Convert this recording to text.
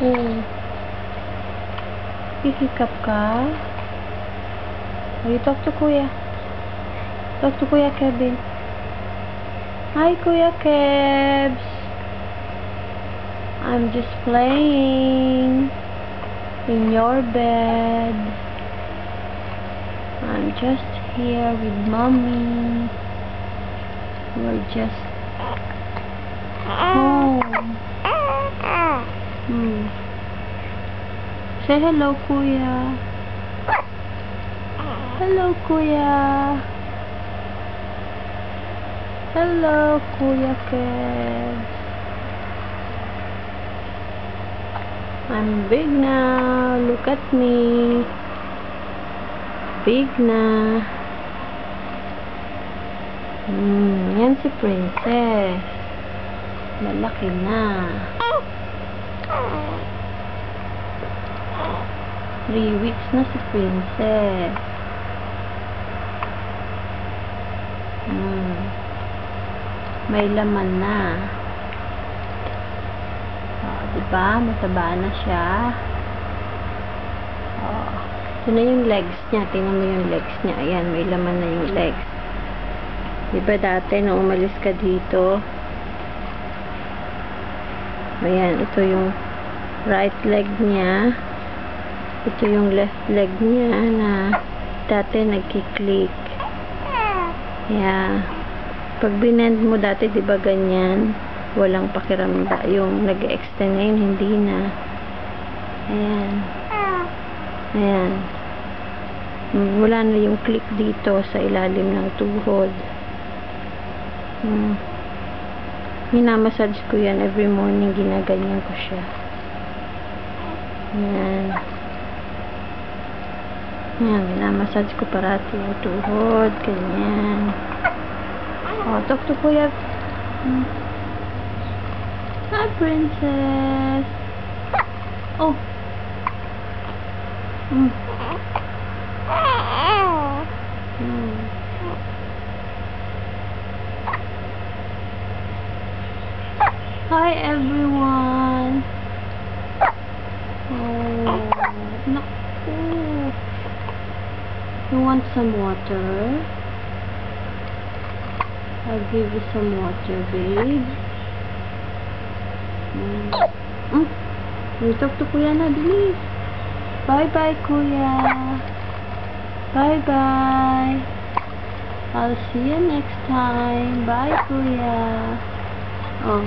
Oh. Hihikap ka? You talk to Kuya. Talk to Kuya Kevin. Hi, Kuya Kebs. I'm just playing in your bed. I'm just here with Mommy. We're just home. Say hello, Kuya. Hello, Kuya. Hello, Kuya Kebs. I'm big now. Look at me. Big na. Yan si Princess. Malaki na. 3 weeks na si Princess. May laman na. Diba? Mataba na siya. Ito na yung legs niya. Tingnan mo yung legs niya. Ayan, may laman na yung legs. Diba dati, nung umalis ka dito, ayan, ito yung right leg niya. Ito yung left leg niya na dati nagkiklik. Ayan. Pag binend mo dati, diba ganyan? Walang pakiramda. Yung nag-extend na yun, hindi na. Ayan. Ayan. Wala na yung click dito sa ilalim ng tuhod. Minamassage ko yan every morning. Ginaganyan ko siya. Ayan. Ayan. Minamassage ko parati yung tuhod. Ganyan. Talk to Kuya. Hi, Princess. Oh. Hi, everyone. Oh, naku. You want some water? I'll give you some water, babe. You talk to Kuya na, bilis. Bye-bye, Kuya. Bye-bye. I'll see you next time. Bye, Kuya. Oh.